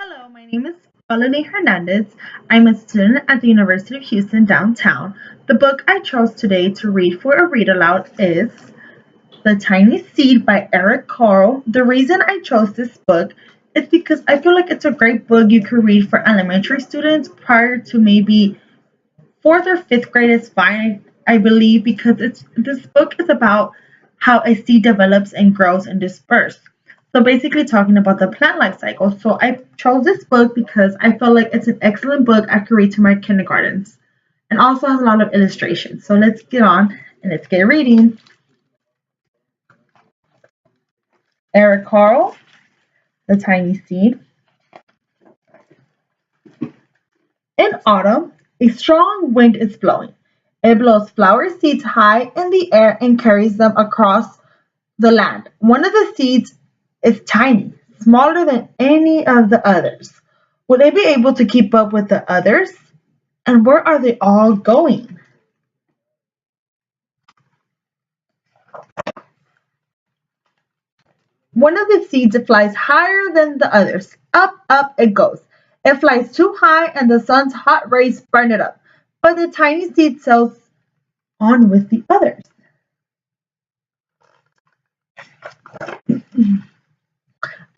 Hello, my name is Melanie Hernandez. I'm a student at the University of Houston downtown. The book I chose today to read for a read aloud is The Tiny Seed by Eric Carle. The reason I chose this book is because I feel like it's a great book you could read for elementary students prior to maybe fourth or fifth grade is fine, I believe, because it's this book is about how a seed develops and grows and disperses. So basically talking about the plant life cycle. So I chose this book because I feel like it's an excellent book I could read to my kindergartens and also has a lot of illustrations. So let's get on and let's get reading. Eric Carle, The Tiny Seed. In autumn, a strong wind is blowing. It blows flower seeds high in the air and carries them across the land. One of the seeds is tiny, smaller than any of the others. Will they be able to keep up with the others? And where are they all going? One of the seeds flies higher than the others. Up, up it goes. It flies too high and the sun's hot rays burn it up. But the tiny seed sails on with the others.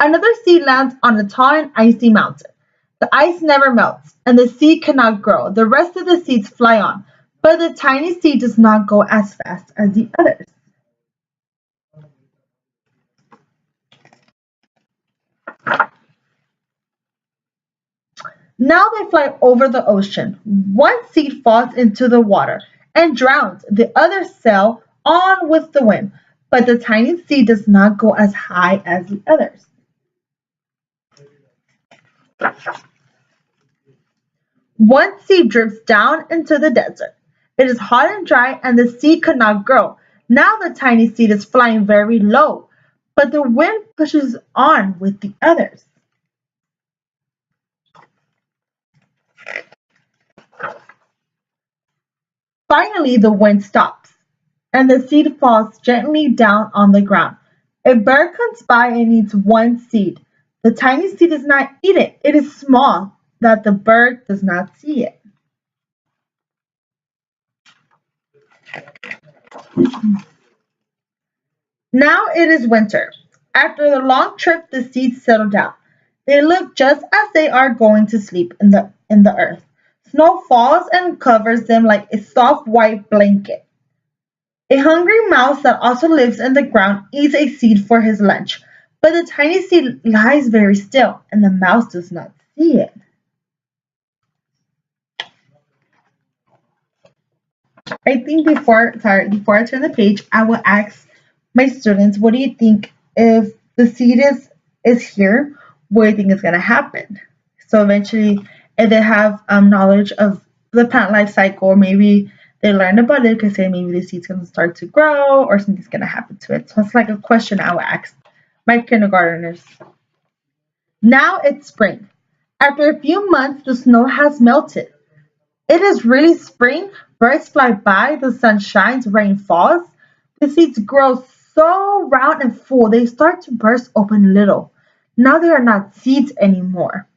Another seed lands on a tall and icy mountain. The ice never melts, and the seed cannot grow. The rest of the seeds fly on, but the tiny seed does not go as fast as the others. Now they fly over the ocean. One seed falls into the water and drowns. The others sail on with the wind, but the tiny seed does not go as high as the others. One seed drifts down into the desert. It is hot and dry, and the seed could not grow. Now the tiny seed is flying very low, but the wind pushes on with the others. Finally, the wind stops, and the seed falls gently down on the ground. A bird comes by and eats one seed. The tiny seed does not eat it. It is small that the bird does not see it. Now it is winter. After the long trip, the seeds settle down. They look just as they are going to sleep in the earth. Snow falls and covers them like a soft white blanket. A hungry mouse that also lives in the ground eats a seed for his lunch, but the tiny seed lies very still, and the mouse does not see it. I think before I turn the page, I will ask my students, what do you think if the seed is here? What do you think is gonna happen? So eventually, if they have knowledge of the plant life cycle, or maybe they learned about it, because say maybe the seed's gonna start to grow or something's gonna happen to it. So it's like a question I would ask my kindergartners. Now it's spring. After a few months, the snow has melted. It is really spring. Birds fly by, the sun shines, rain falls. The seeds grow so round and full they start to burst open little. Now they are not seeds anymore.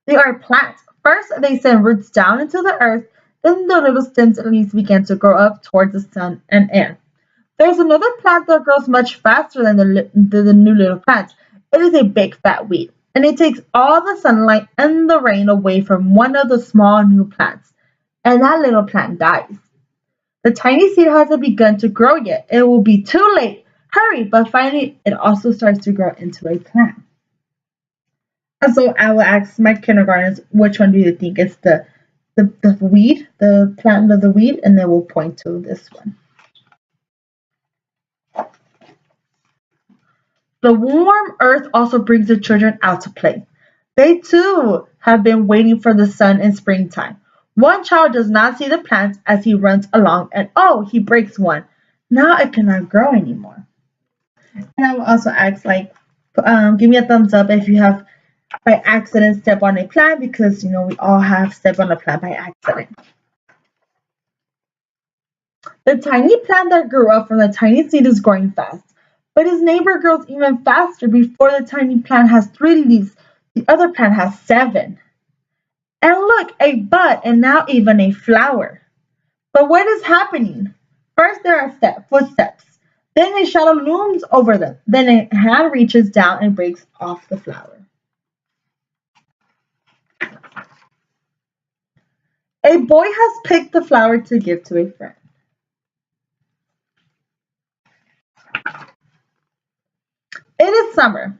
They are plants. First, they send roots down into the earth, then the little stems and leaves begin to grow up towards the sun and air. There's another plant that grows much faster than the new little plants. It is a big fat weed, and it takes all the sunlight and the rain away from one of the small new plants, and that little plant dies. The tiny seed hasn't begun to grow yet. It will be too late. Hurry! But finally, it also starts to grow into a plant. And so I will ask my kindergartners, which one do you think is the weed, the plant of the weed, and they will point to this one. The warm earth also brings the children out to play. They too have been waiting for the sun in springtime. One child does not see the plants as he runs along, and oh, he breaks one. Now it cannot grow anymore. And I will also ask, like, give me a thumbs up if you have by accident step on a plant, because we all have stepped on a plant by accident. The tiny plant that grew up from the tiny seed is growing fast, but his neighbor grows even faster. Before the tiny plant has three leaves, The other plant has 7. And look, a bud and now even a flower. But what is happening? First, there are footsteps. Then a shadow looms over them. Then a hand reaches down and breaks off the flower. A boy has picked the flower to give to a friend. It is summer.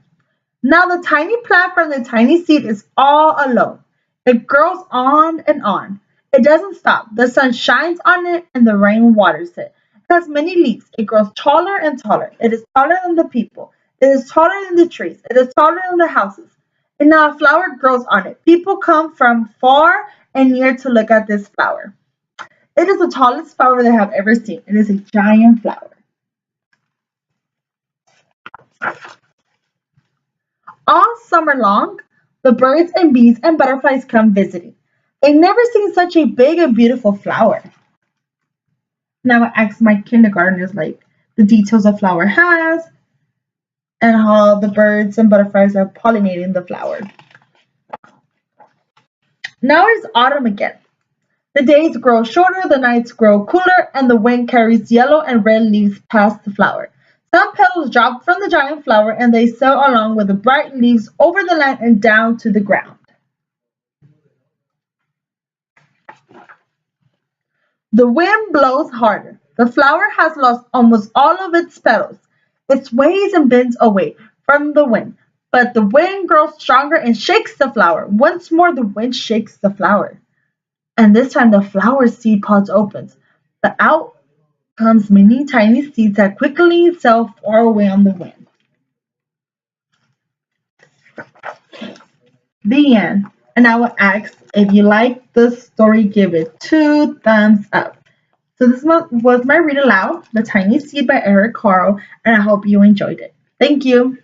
Now the tiny plant from the tiny seed is all alone. It grows on and on. It doesn't stop. The sun shines on it and the rain waters it. It has many leaves. It grows taller and taller. It is taller than the people. It is taller than the trees. It is taller than the houses. And now a flower grows on it. People come from far and near to look at this flower. It is the tallest flower they have ever seen. It is a giant flower. All summer long, the birds and bees and butterflies come visiting. They've never seen such a big and beautiful flower. Now I ask my kindergartners like the details a flower has and how the birds and butterflies are pollinating the flower. Now it's autumn again. The days grow shorter, the nights grow cooler, and the wind carries yellow and red leaves past the flower. Some petals drop from the giant flower and they sail along with the bright leaves over the land and down to the ground. The wind blows harder. The flower has lost almost all of its petals. It sways and bends away from the wind, but the wind grows stronger and shakes the flower. Once more, the wind shakes the flower. And this time, the flower seed pods opens. But out comes many tiny seeds that quickly sail far away on the wind. The end. And I will ask if you like the story, give it 2 thumbs up. So this was my read aloud, The Tiny Seed by Eric Carle, and I hope you enjoyed it. Thank you.